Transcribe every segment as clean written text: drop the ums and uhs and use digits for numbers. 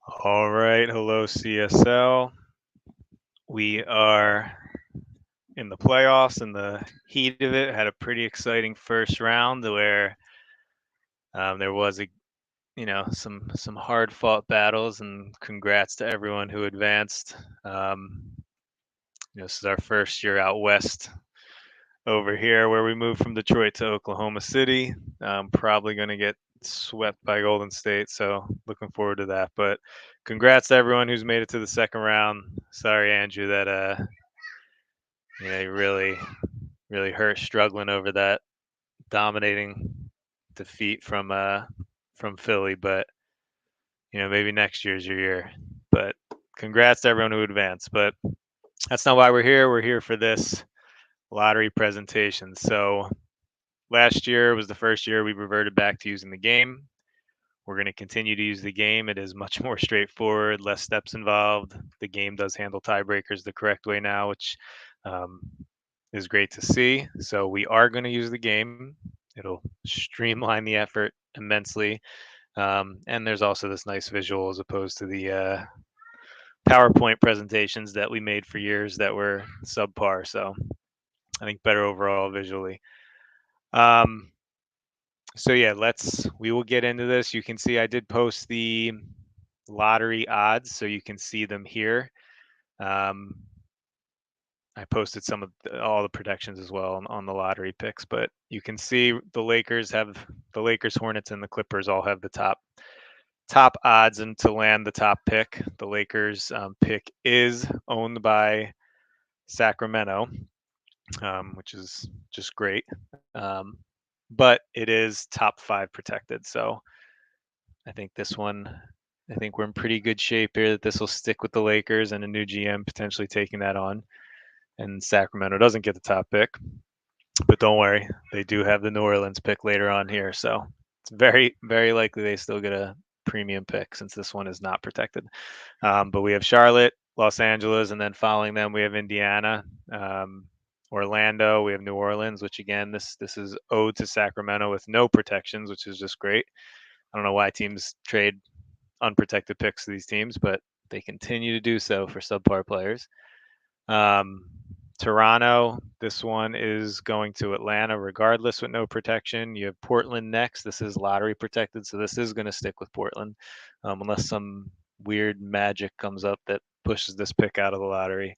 All right, hello CSL. We are in the playoffs in the heat of it. Had a pretty exciting first round where there was some hard fought battles, and congrats to everyone who advanced. This is our first year out west over here, where we moved from Detroit to Oklahoma City. Probably going to get swept by Golden State, so looking forward to that. But congrats to everyone who's made it to the second round. Sorry, Andrew, that you really hurt struggling over that dominating defeat from Philly, but maybe next year's your year. But congrats to everyone who advanced. But that's not why we're here. We're here for this lottery presentation. So last year was the first year we reverted back to using the game. We're going to continue to use the game. It is much more straightforward, less steps involved. The game does handle tiebreakers the correct way now, which um, is great to see. So we are going to use the game. It'll streamline the effort immensely. And there's also this nice visual as opposed to the PowerPoint presentations that we made for years that were subpar. So I think better overall visually. Um, so yeah, we will get into this. You can see I did post the lottery odds, so you can see them here. Um, I posted all the predictions as well on the lottery picks, but you can see the Lakers, Hornets, and the Clippers all have the top odds and to land the top pick. The Lakers pick is owned by Sacramento, which is just great. But it is top 5 protected, so I think we're in pretty good shape here that this will stick with the Lakers and a new GM potentially taking that on. And Sacramento doesn't get the top pick. But don't worry, they do have the New Orleans pick later on here, so it's very, very likely they still get a premium pick since this one is not protected. But we have Charlotte, Los Angeles, and then following them we have Indiana, Orlando. We have New Orleans, which again this is owed to Sacramento with no protections, which is just great. I don't know why teams trade unprotected picks to these teams, but they continue to do so for subpar players. Toronto, this one is going to Atlanta regardless with no protection. You have Portland next. This is lottery protected, so this is going to stick with Portland unless some weird magic comes up that pushes this pick out of the lottery.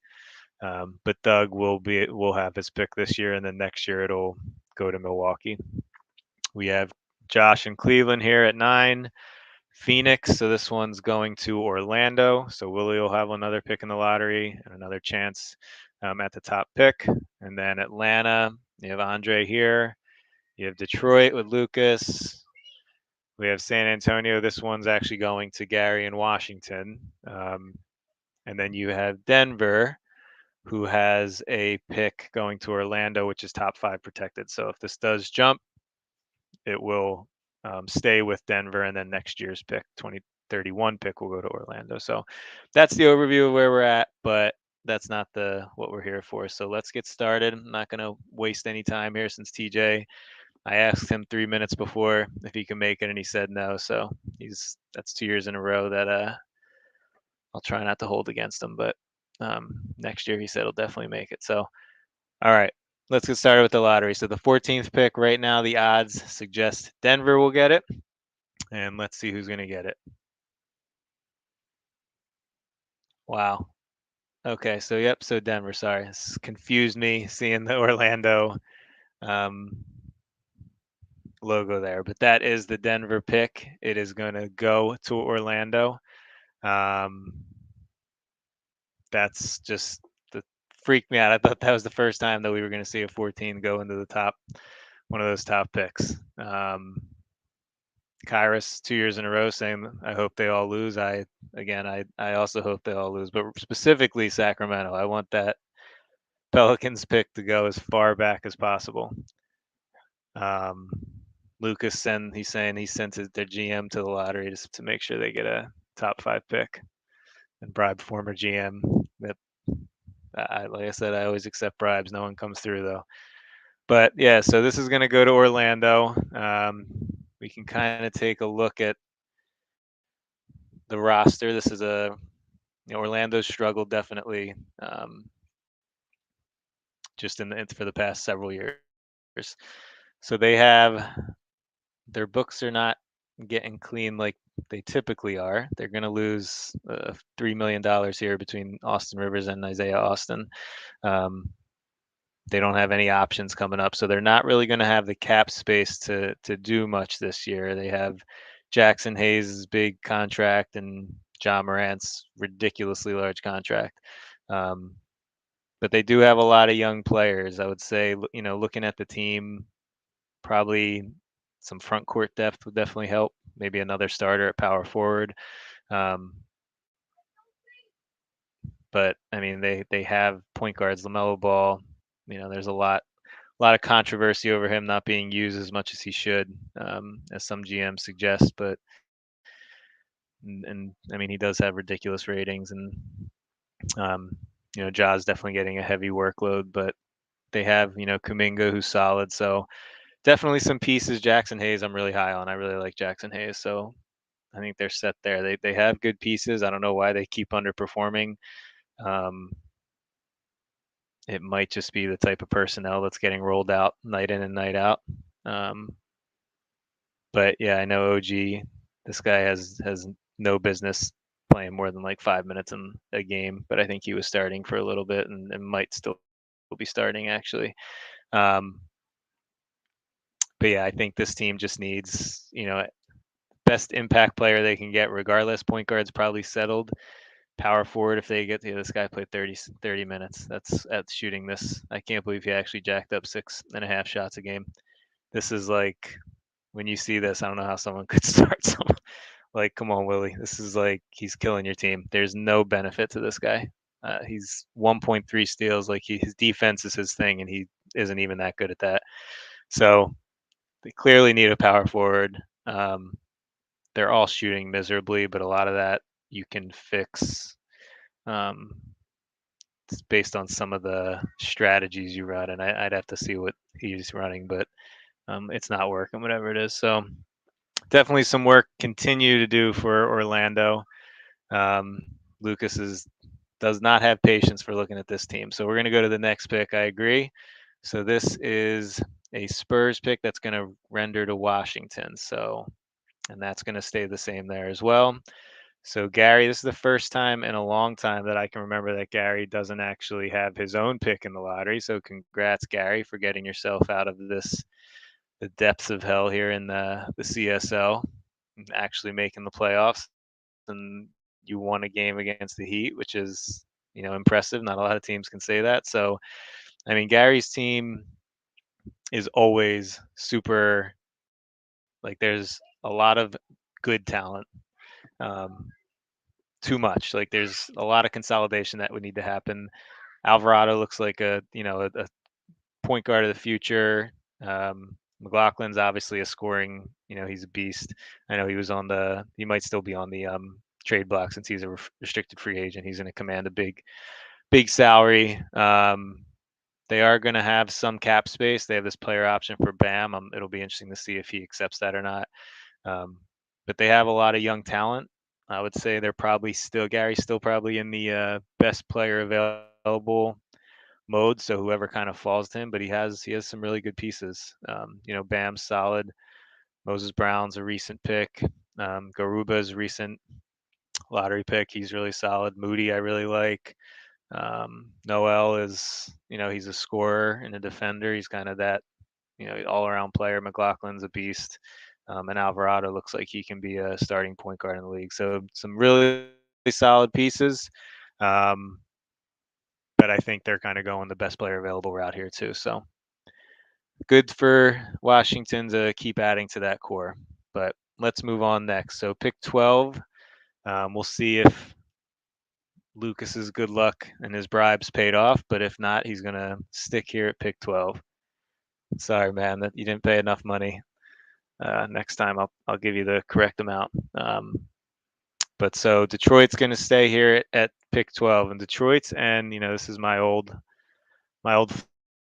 But Doug will have his pick this year, and then next year it'll go to Milwaukee. We have Josh in Cleveland here at 9. Phoenix, so this one's going to Orlando. So Willie will have another pick in the lottery and another chance at the top pick. And then Atlanta, you have Andre here. You have Detroit with Lucas. We have San Antonio. This one's actually going to Gary in Washington. And then you have Denver, who has a pick going to Orlando, which is top 5 protected. So if this does jump, it will stay with Denver, and then next year's pick, 2031 pick, will go to Orlando. So that's the overview of where we're at, but that's not what we're here for. So let's get started. I'm not going to waste any time here since TJ, I asked him 3 minutes before if he can make it, and he said no. So that's 2 years in a row that I'll try not to hold against him, but next year he said he'll definitely make it. So, all right. Let's get started with the lottery. So the 14th pick right now, the odds suggest Denver will get it. And let's see who's going to get it. Wow. Okay, so yep, so Denver, sorry. This confused me seeing the Orlando logo there. But that is the Denver pick. It is going to go to Orlando. That's just freaked me out. I thought that was the first time that we were going to see a 14 go into the top, one of those top picks. Kyrus 2 years in a row saying, I hope they all lose. I also hope they all lose, but specifically Sacramento. I want that Pelicans pick to go as far back as possible. Lucas he's saying he sent their GM to the lottery just to make sure they get a top 5 pick and bribe former GM. That like I said, I always accept bribes. No one comes through though. But yeah, so this is going to go to Orlando. We can kind of take a look at the roster. This is a Orlando's struggled definitely, just for the past several years. So they have their books are not getting clean like they typically are. They're going to lose $3 million here between Austin Rivers and Isaiah Austin. Um, they don't have any options coming up, so they're not really going to have the cap space to do much this year. They have Jackson Hayes' big contract and John Morant's ridiculously large contract. Um, but they do have a lot of young players. I would say, looking at the team, probably some front court depth would definitely help. Maybe another starter at power forward. Um, but I mean, they have point guards, LaMelo Ball. There's a lot of controversy over him not being used as much as he should, as some GMs suggest. But and I mean, he does have ridiculous ratings, and um, Ja's definitely getting a heavy workload. But they have Kuminga, who's solid. So definitely some pieces. Jackson Hayes, I'm really high on. I really like Jackson Hayes. So I think they're set there. They have good pieces. I don't know why they keep underperforming. Um, it might just be the type of personnel that's getting rolled out night in and night out. Um, but yeah, I know OG. This guy has no business playing more than like 5 minutes in a game, but I think he was starting for a little bit and might still be starting actually. Um, but yeah, I think this team just needs best impact player they can get regardless. Point guard's probably settled. Power forward, if they get this guy played 30 minutes. That's shooting this. I can't believe he actually jacked up 6.5 shots a game. This is like, when you see this, I don't know how someone could start someone. Like, come on, Willie. This is like, he's killing your team. There's no benefit to this guy. He's 1.3 steals. Like, his defense is his thing, and he isn't even that good at that. So they clearly need a power forward. They're all shooting miserably, but a lot of that you can fix. Um, it's based on some of the strategies you run, and I'd have to see what he's running, but it's not working, whatever it is. So definitely some work continue to do for Orlando. Um, Lucas does not have patience for looking at this team. So we're going to go to the next pick. I agree. So this is a Spurs pick that's going to render to Washington. So, and that's going to stay the same there as well. So Gary, this is the first time in a long time that I can remember that Gary doesn't actually have his own pick in the lottery. So congrats, Gary, for getting yourself out of the depths of hell here in the CSL, and actually making the playoffs. And you won a game against the Heat, which is impressive. Not a lot of teams can say that. So I mean, Gary's team is always super, like, there's a lot of good talent. Um, Too much. Like, there's a lot of consolidation that would need to happen. Alvarado looks like a point guard of the future. McLaughlin's obviously a scoring. He's a beast. I know he might still be on the trade block since he's a restricted free agent. He's going to command a big salary. They are going to have some cap space. They have this player option for Bam. It'll be interesting to see if he accepts that or not. But they have a lot of young talent. I would say Gary's still probably in the best player available mode. So whoever kind of falls to him, but he has some really good pieces. Bam's solid. Moses Brown's a recent pick. Garuba's a recent lottery pick. He's really solid. Moody, I really like. Noel is, he's a scorer and a defender. He's kind of that, all around player. McLaughlin's a beast. And Alvarado looks like he can be a starting point guard in the league. So some really solid pieces. But I think they're kind of going the best player available route here too. So good for Washington to keep adding to that core. But let's move on next. So pick 12. We'll see if Lucas's good luck and his bribes paid off. But if not, he's gonna stick here at pick 12. Sorry, man, that you didn't pay enough money. Next time I'll give you the correct amount. But so Detroit's going to stay here at pick 12, and Detroit's, and this is my old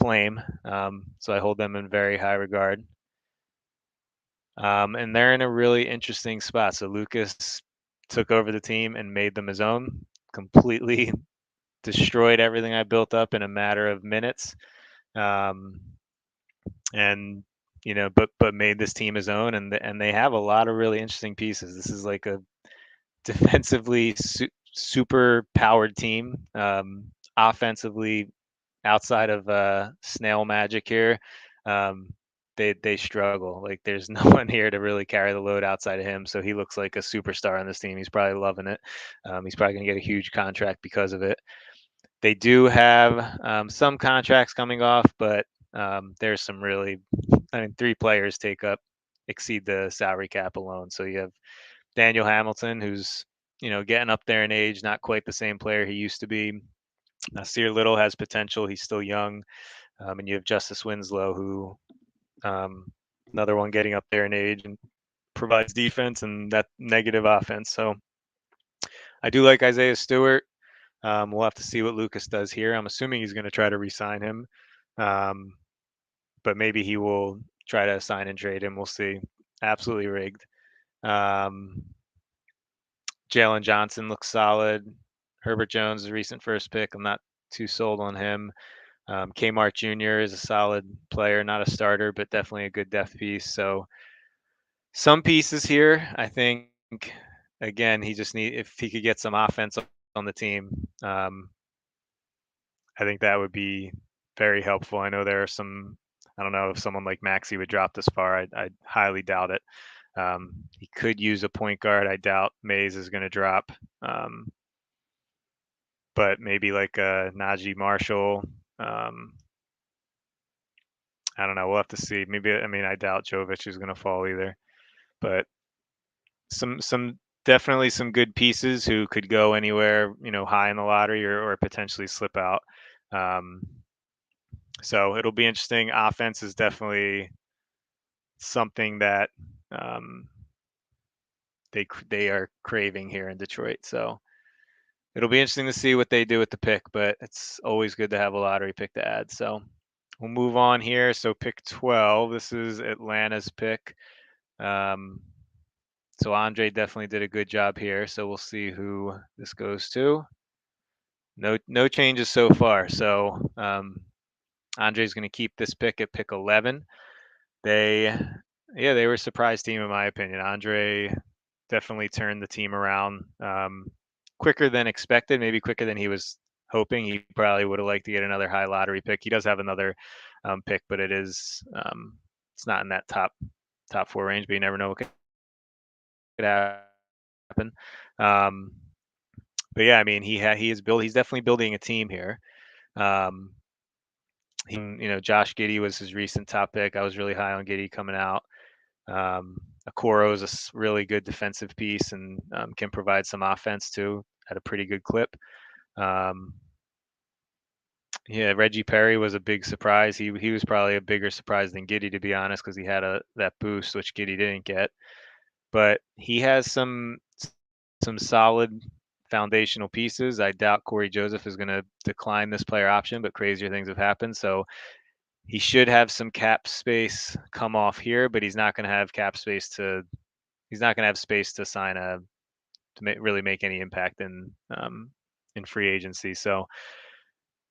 flame, so I hold them in very high regard. And they're in a really interesting spot. So Lucas took over the team and made them his own, completely destroyed everything I built up in a matter of minutes. Um, and but made this team his own, and they have a lot of really interesting pieces. This is like a defensively super powered team. Offensively, outside of snail magic here, um, they struggle. Like there's no one here to really carry the load outside of him. So he looks like a superstar on this team. He's probably loving it. He's probably going to get a huge contract because of it. They do have some contracts coming off, but there's some really, I mean, three players exceed the salary cap alone. So you have Daniel Hamilton, who's getting up there in age, not quite the same player he used to be. Nasir Little has potential; he's still young, and you have Justice Winslow, who um, another one getting up there in age and provides defense and that negative offense. So I do like Isaiah Stewart. We'll have to see what Lucas does here. I'm assuming he's going to try to re-sign him, um, but maybe he will try to sign and trade him. We'll see. Absolutely rigged. Um, Jalen Johnson looks solid. Herbert Jones, is a recent first pick. I'm not too sold on him. Kmart Jr. is a solid player, not a starter, but definitely a good depth piece. So some pieces here. I think again, he just if he could get some offense on the team. I think that would be very helpful. I know there are some. I don't know if someone like Maxi would drop this far. I highly doubt it. He could use a point guard. I doubt Mays is going to drop. But maybe like Najee Marshall. Um, I don't know. We'll have to see. Maybe I mean I doubt Jovic is going to fall either. But some definitely some good pieces who could go anywhere, high in the lottery or potentially slip out. Um, so it'll be interesting. Offense is definitely something that um, they are craving here in Detroit. So it'll be interesting to see what they do with the pick, but it's always good to have a lottery pick to add. So we'll move on here. So pick 12. This is Atlanta's pick. Um, so Andre definitely did a good job here. So we'll see who this goes to. No changes so far. So Andre's going to keep this pick at pick 11. They were a surprise team in my opinion. Andre definitely turned the team around quicker than expected, maybe quicker than he was hoping. He probably would have liked to get another high lottery pick. He does have another pick, but it's not in that top four range. But you never know what could happen. Um, but yeah, I mean, he's definitely building a team here. Um, Josh Giddey was his recent top pick. I was really high on Giddey coming out. Okoro is a really good defensive piece and can provide some offense too at a pretty good clip. Yeah, Reggie Perry was a big surprise. He was probably a bigger surprise than Giddey, to be honest, because he had that boost which Giddey didn't get. But he has some solid foundational pieces. I doubt Corey Joseph is going to decline this player option, but crazier things have happened. So he should have some cap space come off here, but he's not going to have he's not going to have space to sign really make any impact in free agency. So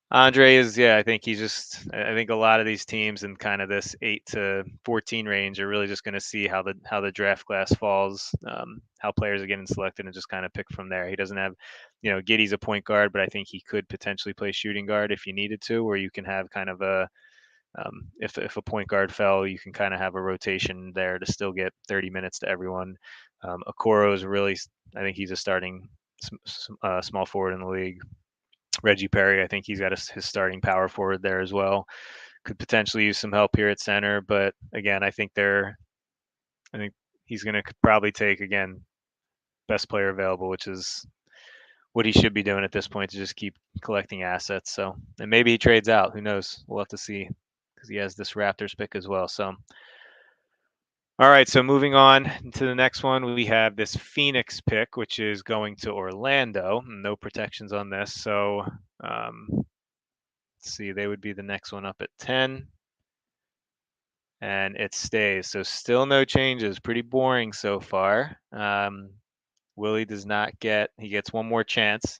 Andre is, yeah, I think I think a lot of these teams in kind of this 8 to 14 range are really just going to see how the draft class falls, how players are getting selected, and just kind of pick from there. He doesn't have, Giddy's a point guard, but I think he could potentially play shooting guard if you needed to, where you can have kind of if a point guard fell, you can kind of have a rotation there to still get 30 minutes to everyone. Okoro is really, I think he's a starting small forward in the league. Reggie Perry, I think he's got his starting power forward there as well. Could potentially use some help here at center, but again, I think he's going to probably take again best player available, which is what he should be doing at this point to just keep collecting assets. So, and maybe he trades out. Who knows? We'll have to see because he has this Raptors pick as well. So, all right. So moving on to the next one, we have this Phoenix pick, which is going to Orlando. No protections on this. So, let's see, they would be the next one up at 10. And it stays. So still no changes. Pretty boring so far. Willie does not get. He gets one more chance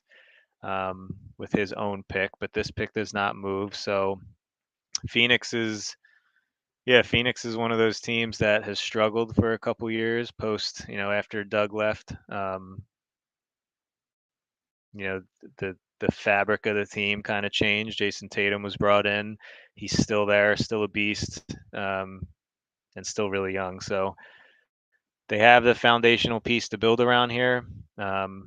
with his own pick, but this pick does not move. So Phoenix is yeah, Phoenix is one of those teams that has struggled for a couple years post, after Doug left. You know, the fabric of the team kind of changed. Jason Tatum was brought in. He's still there, still a beast, and still really young. So they have the foundational piece to build around here. Not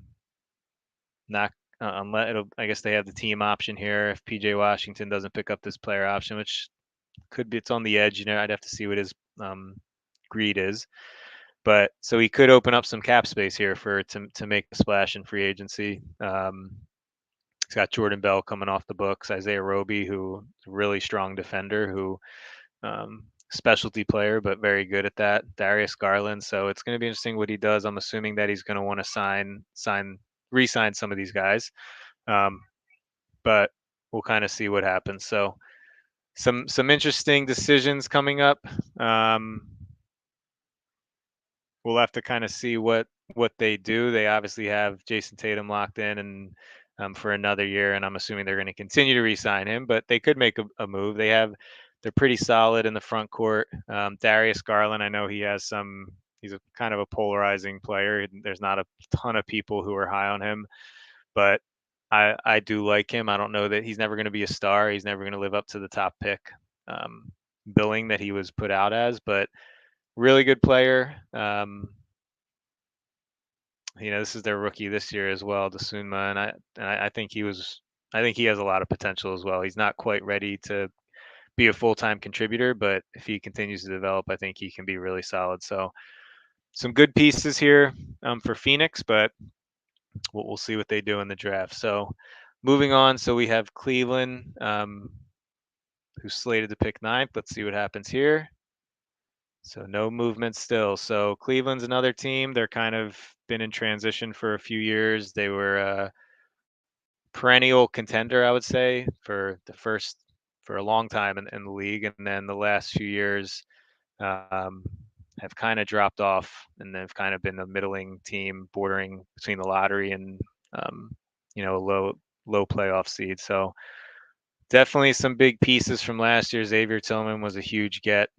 unless I guess they have the team option here if PJ Washington doesn't pick up this player option, which could be it's on the edge. I'd have to see what his greed is. But so he could open up some cap space here to make a splash in free agency. He's got Jordan Bell coming off the books, Isaiah Roby, who is a really strong defender, who specialty player, but very good at that. Darius Garland. So it's going to be interesting what he does. I'm assuming that he's going to want to re-sign some of these guys, but we'll kind of see what happens. So some interesting decisions coming up. We'll have to kind of see what they do. They obviously have Jason Tatum locked in and for another year, and I'm assuming they're going to continue to re-sign him. But they could make a move. They're pretty solid in the front court. Darius Garland, I know he has some. He's a kind of a polarizing player. There's not a ton of people who are high on him, but I do like him. I don't know that he's never going to be a star. He's never going to live up to the top pick billing that he was put out as, but really good player. This is their rookie this year as well, Dasunma, and I think I think he has a lot of potential as well. He's not quite ready to be a full-time contributor, but if he continues to develop, I think he can be really solid. So some good pieces here for Phoenix, but we'll see what they do in the draft. So moving on, so we have Cleveland, who's slated to pick ninth. Let's see what happens here. So no movement still. So Cleveland's another team. They're kind of been in transition for a few years. They were a perennial contender, I would say, for a long time in the league, and then the last few years um, have kind of dropped off, and they've kind of been a middling team, bordering between the lottery and um, a low playoff seed. So definitely some big pieces from last year. Xavier Tillman was a huge get.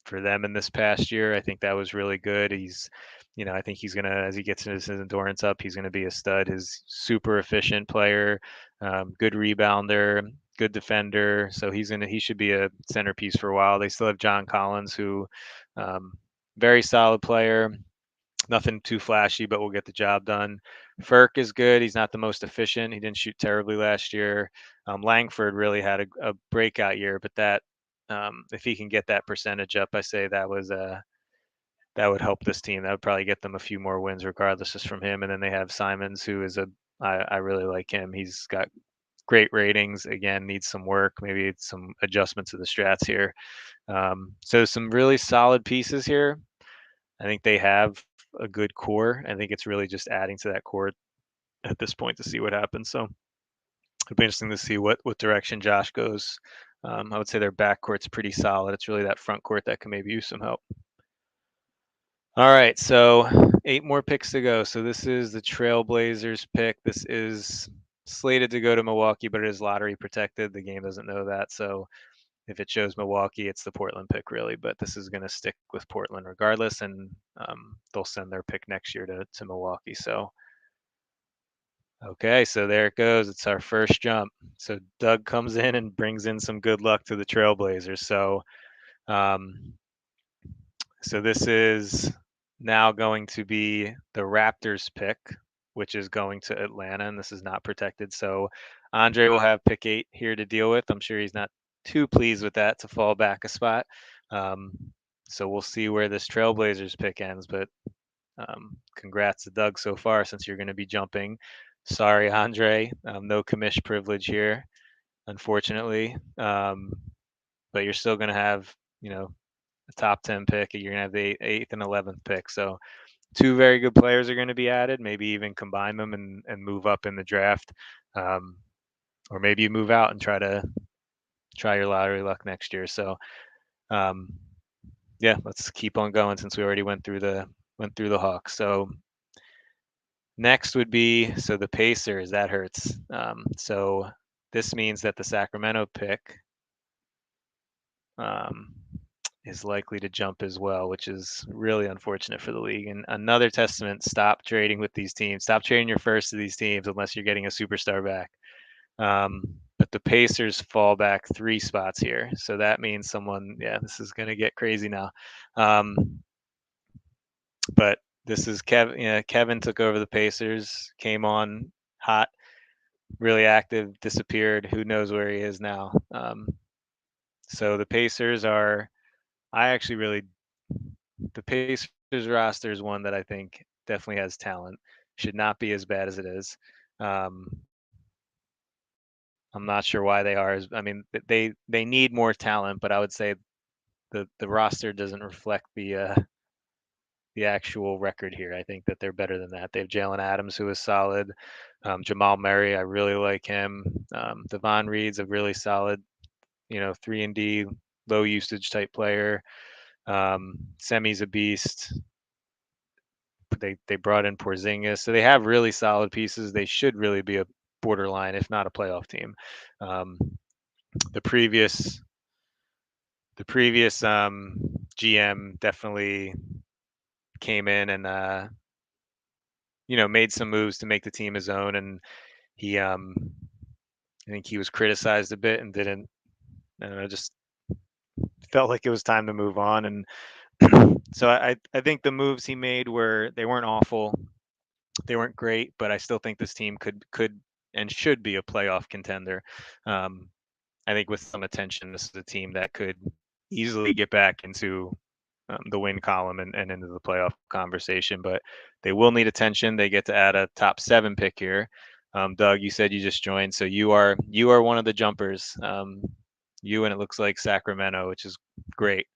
For them in this past year. I think that was really good. I think he's gonna, as he gets his endurance up, he's gonna be a stud. He's super efficient player, good rebounder, good defender. So he should be a centerpiece for a while. They still have John Collins, who, very solid player. Nothing too flashy, but will get the job done. Ferk is good. He's not the most efficient. He didn't shoot terribly last year. Langford really had a breakout year, but if he can get that percentage up, I say that would help this team. That would probably get them a few more wins, regardless, just from him. And then they have Simons, who is I really like him. He's got great ratings. Again, needs some work, maybe some adjustments to the strats here. So some really solid pieces here. I think they have a good core. I think it's really just adding to that core at this point to see what happens. So it'll be interesting to see what direction Josh goes. I would say their backcourt's pretty solid. It's really that front court that can maybe use some help. All right, so 8 more picks to go. So this is the Trailblazers pick. This is slated to go to Milwaukee, but it is lottery protected. The game doesn't know that. So if it shows Milwaukee, it's the Portland pick, really. But this is going to stick with Portland regardless, and they'll send their pick next year to Milwaukee. So, okay, so there it goes. It's our first jump. So Doug comes in and brings in some good luck to the Trailblazers. Um, so this is now going to be the Raptors pick, which is going to Atlanta, and this is not protected. So Andre will have pick 8 here to deal with. I'm sure he's not too pleased with that to fall back a spot. So we'll see where this Trailblazers pick ends, but congrats to Doug so far, since you're going to be jumping. Sorry, Andre, no commish privilege here, unfortunately. But you're still going to have, a top 10 pick. You're going to have the 8th and 11th pick. So 2 very good players are going to be added. Maybe even combine them and move up in the draft. Or maybe you move out and try your lottery luck next year. So yeah, let's keep on going, since we already went through the Hawks. So Next would be so the Pacers. That hurts. So this means that the Sacramento pick um, is likely to jump as well, which is really unfortunate for the league. And another testament: stop trading with these teams. Stop trading your first to these teams unless you're getting a superstar back. But the Pacers fall back 3 spots here, so that means someone. Yeah, this is going to get crazy now. Um, but this is Kevin. Yeah, Kevin took over the Pacers, came on hot, really active, disappeared. Who knows where he is now? So the Pacers are. I actually really the Pacers roster is one that I think definitely has talent. Should not be as bad as it is. Um, I'm not sure why they are. I mean, they need more talent, but I would say the roster doesn't reflect the actual record here. I think that they're better than that. They have Jalen Adams, who is solid. Jamal Murray, I really like him. Devon Reed's a really solid, 3-and-D, low usage type player. Semi's a beast. They brought in Porzingis, so they have really solid pieces. They should really be a borderline, if not a playoff team. Um, the previous GM definitely came in and made some moves to make the team his own, and he I think he was criticized a bit and didn't. I don't know, just felt like it was time to move on, and so I think the moves he made they weren't awful, they weren't great, but I still think this team could and should be a playoff contender. Um, I think with some attention, this is a team that could easily get back into the win column and into the playoff conversation. But they will need attention. They get to add a top 7 pick here. Doug, you said you just joined, so you are one of the jumpers. You and it looks like Sacramento, which is great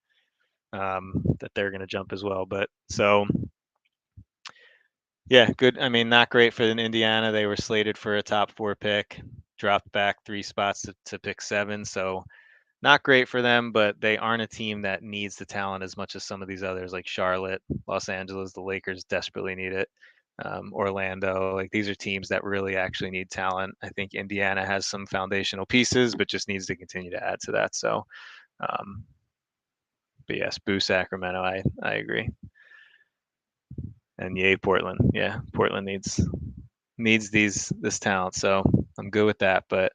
that they're going to jump as well. But so yeah, good. I mean, not great for Indiana. They were slated for a top 4 pick, dropped back 3 spots to pick 7. So not great for them, but they aren't a team that needs the talent as much as some of these others, like Charlotte, Los Angeles, the Lakers desperately need it. Orlando, like these are teams that really actually need talent. I think Indiana has some foundational pieces, but just needs to continue to add to that. So, um, but yes, boo Sacramento. I agree. And yay Portland. Yeah, Portland needs this talent. So I'm good with that. But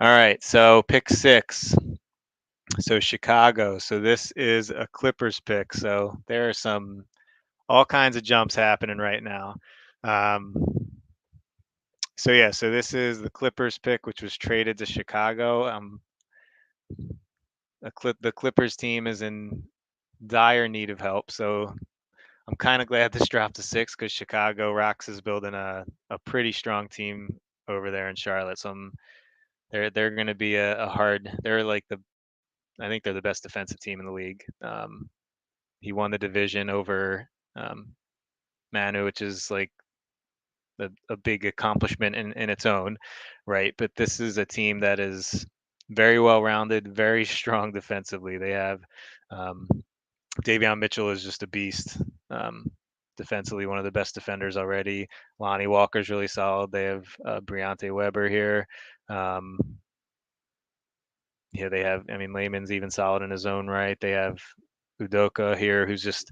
all right, so pick 6. So Chicago. So this is a Clippers pick. So there are all kinds of jumps happening right now. Um, so yeah, so this is the Clippers pick, which was traded to Chicago. The Clippers team is in dire need of help. So I'm kind of glad this dropped to 6 because Chicago Rocks is building a pretty strong team over there in Charlotte. So they're going to be a hard. They're like I think they're the best defensive team in the league. He won the division over um, Manu, which is like a big accomplishment in its own, right? But this is a team that is very well rounded, very strong defensively. They have um, Davion Mitchell is just a beast. Defensively, one of the best defenders already. Lonnie Walker's really solid. They have Briante Weber here. Um, yeah, they have. I mean, Layman's even solid in his own right. They have Udoka here, who's just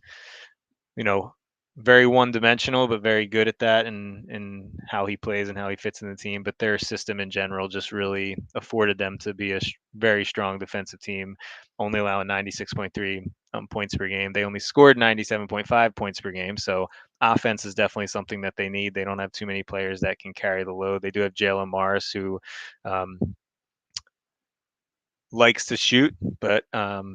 you know, very one-dimensional, but very good at that and how he plays and how he fits in the team. But their system in general just really afforded them to be a very strong defensive team, only allowing 96.3 points per game. They only scored 97.5 points per game. So offense is definitely something that they need. They don't have too many players that can carry the load. They do have Jalen Morris, who um, likes to shoot, but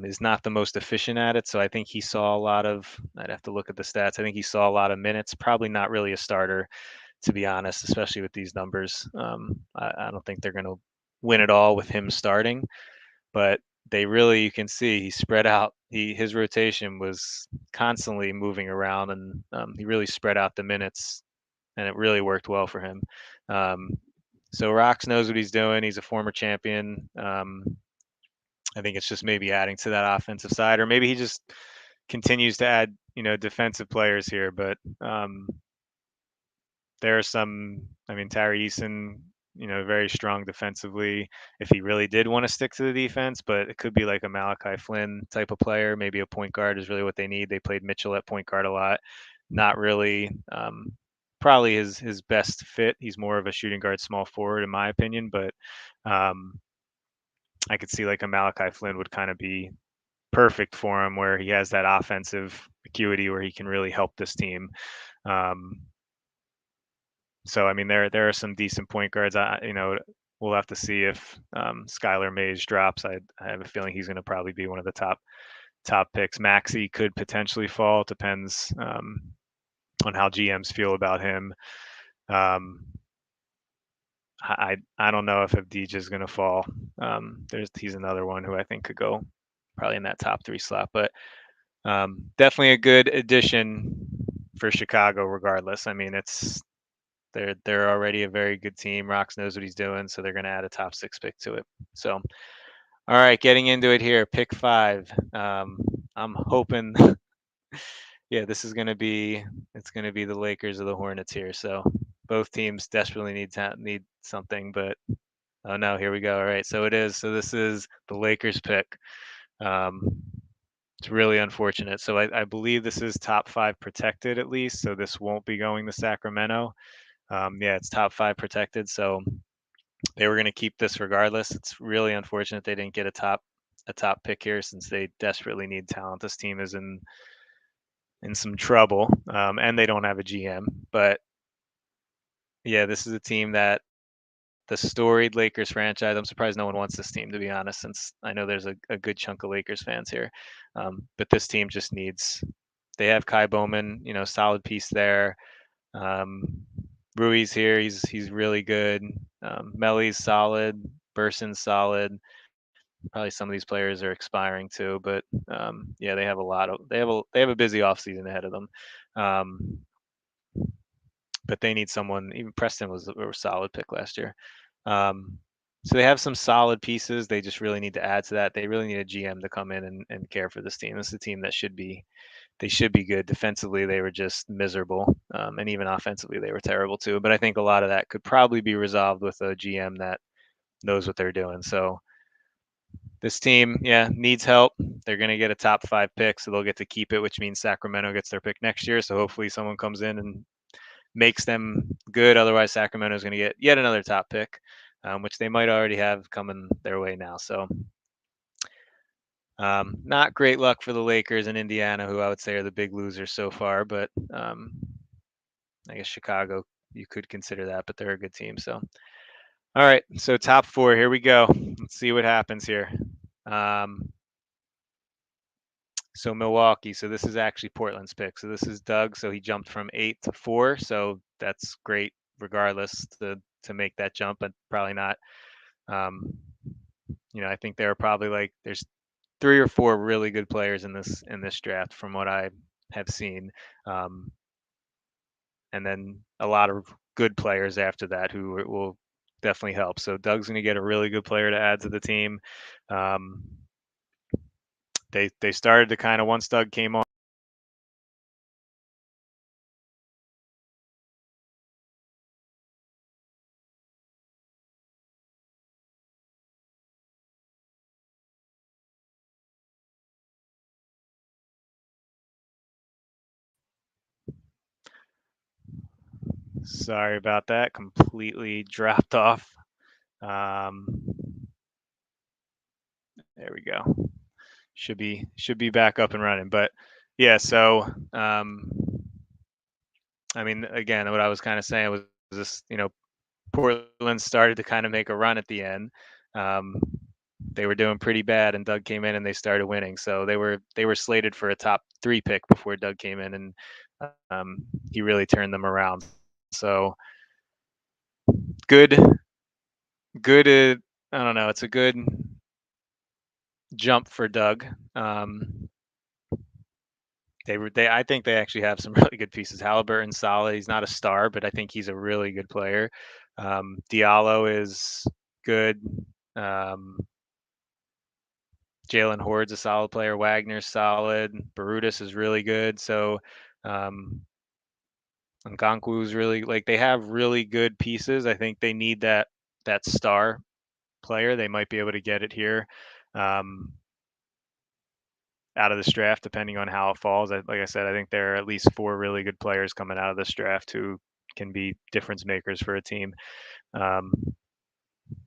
is not the most efficient at it. So I think he saw a lot of. I'd have to look at the stats. I think he saw a lot of minutes. Probably not really a starter, to be honest, especially with these numbers. I don't think they're going to win it all with him starting, but they really, you can see, he spread out. His rotation was constantly moving around, and he really spread out the minutes, and it really worked well for him. Um, so Rox knows what he's doing. He's a former champion. I think it's just maybe adding to that offensive side, or maybe he just continues to add, defensive players here. But there are some. I mean, Tari Eason, very strong defensively. If he really did want to stick to the defense, but it could be like a Malachi Flynn type of player. Maybe a point guard is really what they need. They played Mitchell at point guard a lot. Not really. Probably his best fit. He's more of a shooting guard, small forward, in my opinion. But um, I could see like a Malachi Flynn would kind of be perfect for him, where he has that offensive acuity where he can really help this team. Um, so I mean, there are some decent point guards. We'll have to see if Skylar Mays drops. I have a feeling he's going to probably be one of the top picks. Maxi could potentially fall. It depends on how GMs feel about him. Um, I don't know if Abdij is going to fall. He's another one who I think could go probably in that top 3 slot, but definitely a good addition for Chicago. Regardless, I mean, they're already a very good team. Rox knows what he's doing, so they're going to add a top 6 pick to it. So, all right, getting into it here, pick 5. I'm hoping, yeah, this is going to be it's going to be the Lakers or the Hornets here. So both teams desperately need something, but oh no, here we go. All right, so it is. So this is the Lakers pick. Um, it's really unfortunate. So I believe this is top 5 protected at least. So this won't be going to Sacramento. Yeah, it's top 5 protected. So they were going to keep this regardless. It's really unfortunate they didn't get a top pick here since they desperately need talent. This team is in some trouble, and they don't have a GM. But yeah, this is a team that the storied Lakers franchise. I'm surprised no one wants this team, to be honest, since I know there's a good chunk of Lakers fans here. But this team just needs. They have Kai Bowman, solid piece there. Um, Rui's here. He's really good. Melly's solid. Burson's solid. Probably some of these players are expiring too, but yeah, they have a busy offseason ahead of them. Um, but they need someone. Even Preston was a solid pick last year. Um, so they have some solid pieces. They just really need to add to that. They really need a GM to come in and care for this team. This is a team that should be good. Defensively, they were just miserable, and even offensively, they were terrible too. But I think a lot of that could probably be resolved with a GM that knows what they're doing. So this team, yeah, needs help. They're going to get a top 5 pick, so they'll get to keep it, which means Sacramento gets their pick next year. So hopefully someone comes in and makes them good. Otherwise, Sacramento is going to get yet another top pick, which they might already have coming their way now. So not great luck for the Lakers and Indiana, who I would say are the big losers so far. But I guess Chicago, you could consider that, but they're a good team. So, all right. So top 4, here we go. Let's see what happens here. So Milwaukee. So this is actually Portland's pick. So this is Doug. So he jumped from 8 to 4. So that's great, regardless to make that jump, but probably not. Um, I think there are probably there's 3 or 4 really good players in this draft from what I have seen, um, and then a lot of good players after that who will definitely help. So Doug's going to get a really good player to add to the team. Um, they started to kind of once Doug came on. Sorry about that. Completely dropped off. Um, there we go. Should be back up and running. But yeah, so I mean, again, what I was kind of saying was this, Portland started to kind of make a run at the end. Um, they were doing pretty bad, and Doug came in and they started winning. So they were slated for a top 3 pick before Doug came in, and um, he really turned them around. So good, good. I don't know. It's a good jump for Doug. I think they actually have some really good pieces. Halliburton's solid. He's not a star, but I think he's a really good player. Diallo is good. Um, Jalen Horde's a solid player. Wagner's solid. Barutis is really good. So Nkanku's really like they have really good pieces. I think they need that star player. They might be able to get it here um, out of this draft, depending on how it falls. Like I said, I think there are at least four really good players coming out of this draft who can be difference makers for a team. Um,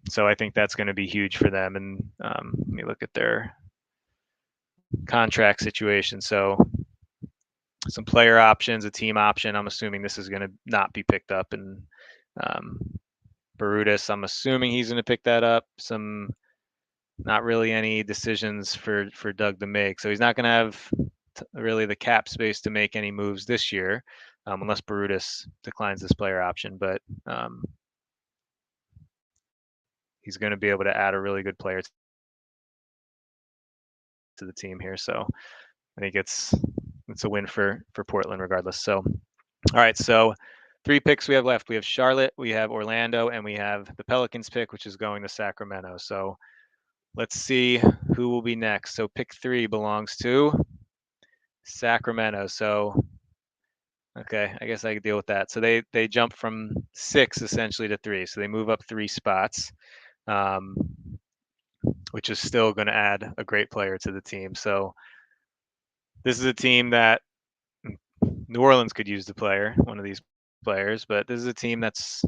so I think that's going to be huge for them. And let me look at their contract situation. So some player options, a team option. I'm assuming this is going to not be picked up. And um, Barudis, I'm assuming he's going to pick that up. Some not really any decisions for Doug to make. So he's not going to have really the cap space to make any moves this year, unless Barudis declines this player option. But he's going to be able to add a really good player to the team here. So I think it's a win for Portland regardless. So all right, so three picks we have left. We have Charlotte, we have Orlando, and we have the Pelicans pick, which is going to Sacramento. So let's see who will be next. So pick three belongs to Sacramento. So okay, I guess I could deal with that. So they jump from 6 essentially to 3. So they move up 3 spots, um, which is still going to add a great player to the team. So this is a team that New Orleans could use the player, one of these players, but this is a team that's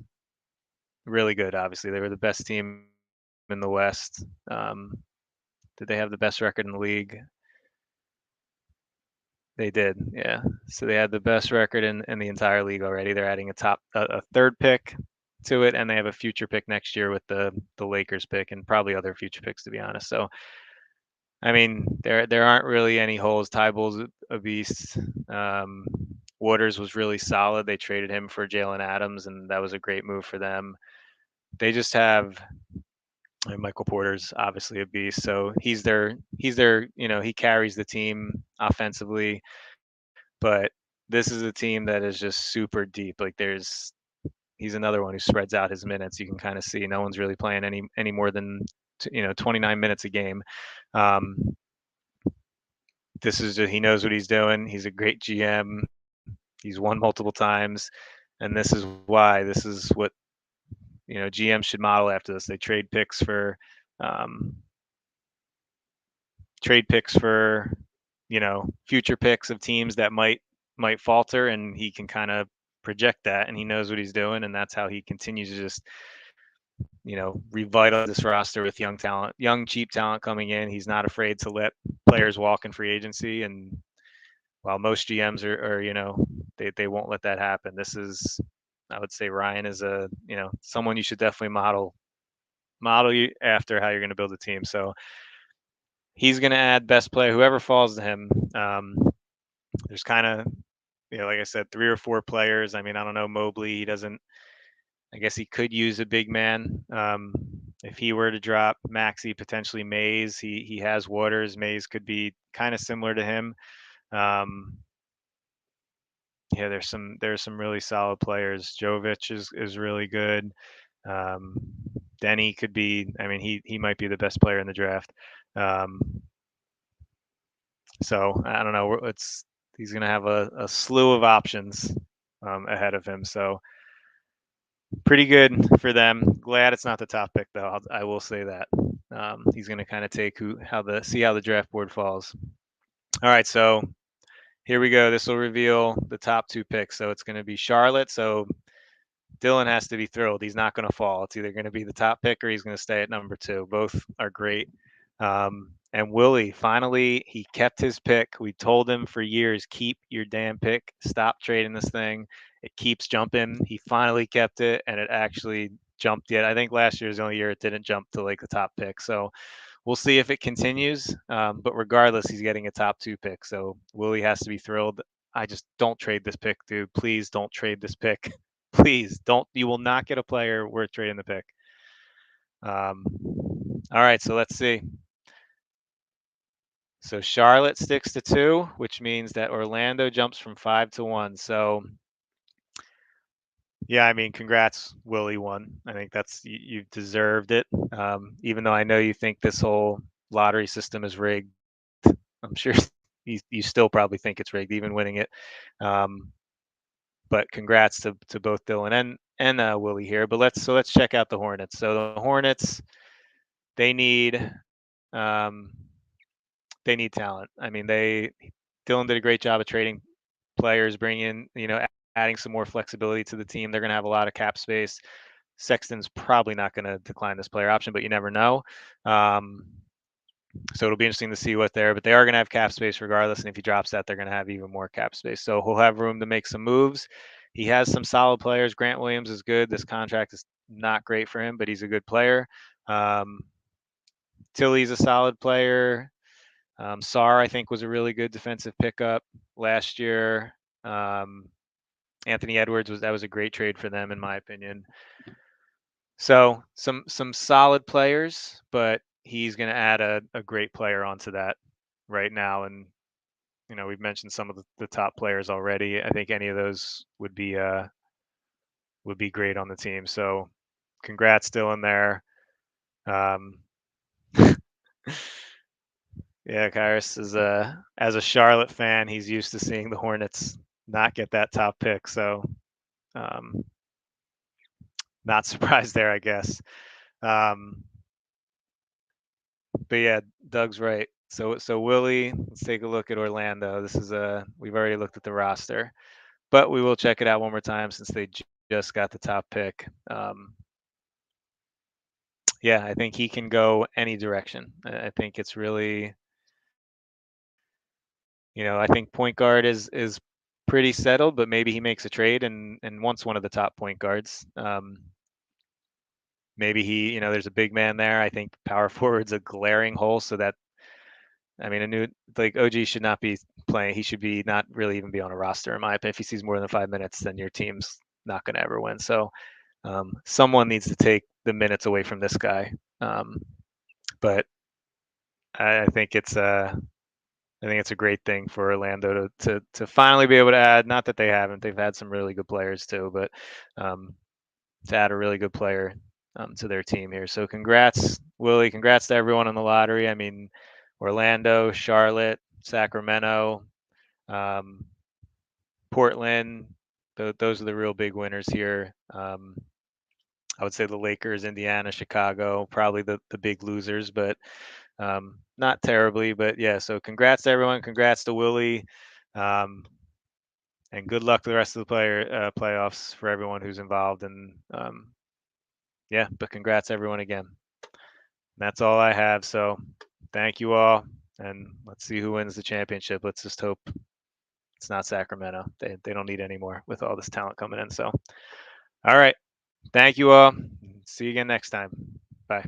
really good. Obviously, they were the best team in the West. Did they have the best record in the league? They did, yeah. So they had the best record in the entire league already. They're adding a third pick to it, and they have a future pick next year with the Lakers pick and probably other future picks, to be honest. So I mean, there aren't really any holes. Tyball's a beast. Um, Waters was really solid. They traded him for Jalen Adams, and that was a great move for them. They just have Michael Porter's obviously a beast. So he's their he carries the team offensively, but this is a team that is just super deep. Like he's another one who spreads out his minutes. You can kind of see no one's really playing any more than 29 minutes a game. Um, this is just, he knows what he's doing. He's a great GM. He's won multiple times, and this is why this is what GM should model after this. They um, trade picks for future picks of teams that might falter, and he can kind of project that, and he knows what he's doing, and that's how he continues to just revitalize this roster with young talent, young cheap talent coming in. He's not afraid to let players walk in free agency, and while most GMs they won't let that happen. This is, I would say, Ryan is someone you should definitely model you after how you're going to build a team. So he's going to add best player, whoever falls to him. There's kind of, like I said, 3 or 4 players. I mean, I don't know, Mobley, he doesn't, I guess he could use a big man. If he were to drop Maxey, potentially Mays, he has Waters. Mays could be kind of similar to him. Yeah, there's some really solid players. Jovic is really good. Um, Denny could be. I mean, he might be the best player in the draft. Um, so I don't know. He's gonna have a slew of options ahead of him. So pretty good for them. Glad it's not the top pick though. I will say that. He's gonna kind of take see how the draft board falls. All right, so here we go. This will reveal the top 2 picks. So it's going to be Charlotte. So Dylan has to be thrilled. He's not going to fall. It's either going to be the top pick or he's going to stay at number 2. Both are great. And Willie, finally, he kept his pick. We told him for years, keep your damn pick. Stop trading this thing. It keeps jumping. He finally kept it, and it actually jumped yet. I think last year was the only year it didn't jump to like the top pick. So we'll see if it continues. But regardless, he's getting a top 2 pick. So Willie has to be thrilled. I just don't trade this pick, dude. Please don't trade this pick. Please don't. You will not get a player worth trading the pick. All right, so let's see. So Charlotte sticks to 2, which means that Orlando jumps from 5 to 1. So yeah, I mean, congrats, Willie won. I think you've deserved it. Even though I know you think this whole lottery system is rigged, I'm sure you still probably think it's rigged, even winning it. But but congrats to both Dylan and Willie here. But let's check out the Hornets. So the Hornets, they need um, they need talent. I mean, they Dylan did a great job of trading players, bringing adding some more flexibility to the team. They're going to have a lot of cap space. Sexton's probably not going to decline this player option, but you never know. Um, so it'll be interesting to see what but they are going to have cap space regardless. And if he drops that, they're going to have even more cap space. So he'll have room to make some moves. He has some solid players. Grant Williams is good. This contract is not great for him, but he's a good player. Tilly's a solid player. Sarr, I think, was a really good defensive pickup last year. Anthony Edwards was a great trade for them, in my opinion. So some solid players, but he's going to add a great player onto that right now. And we've mentioned some of the top players already. I think any of those would be great on the team. So congrats, Dylan there. Um, yeah, Kyrus is as a Charlotte fan, he's used to seeing the Hornets not get that top pick. So um, not surprised there, I guess. Um, but yeah, Doug's right. So Willie, let's take a look at Orlando. This is we've already looked at the roster, but we will check it out one more time since they just got the top pick. Yeah, I think he can go any direction. I think it's really, I think point guard is pretty settled, but maybe he makes a trade and wants one of the top point guards. Maybe there's a big man there. I think power forward's a glaring hole, so that I mean, OG should not be playing. He should be not really even be on a roster, in my opinion. If he sees more than 5 minutes, then your team's not going to ever win. So someone needs to take the minutes away from this guy. But I think it's a great thing for Orlando to finally be able to add. Not that they haven't; they've had some really good players too, but to add a really good player to their team here. So congrats, Willie. Congrats to everyone on the lottery. I mean, Orlando, Charlotte, Sacramento, Portland. Those are the real big winners here. I would say the Lakers, Indiana, Chicago, probably the big losers, but not terribly. But yeah, so congrats to everyone. Congrats to Willie. And good luck to the rest of the playoffs for everyone who's involved. And yeah, but congrats everyone again. That's all I have. So thank you all, and let's see who wins the championship. Let's just hope it's not Sacramento. They don't need any more with all this talent coming in. So all right, thank you all. See you again next time. Bye.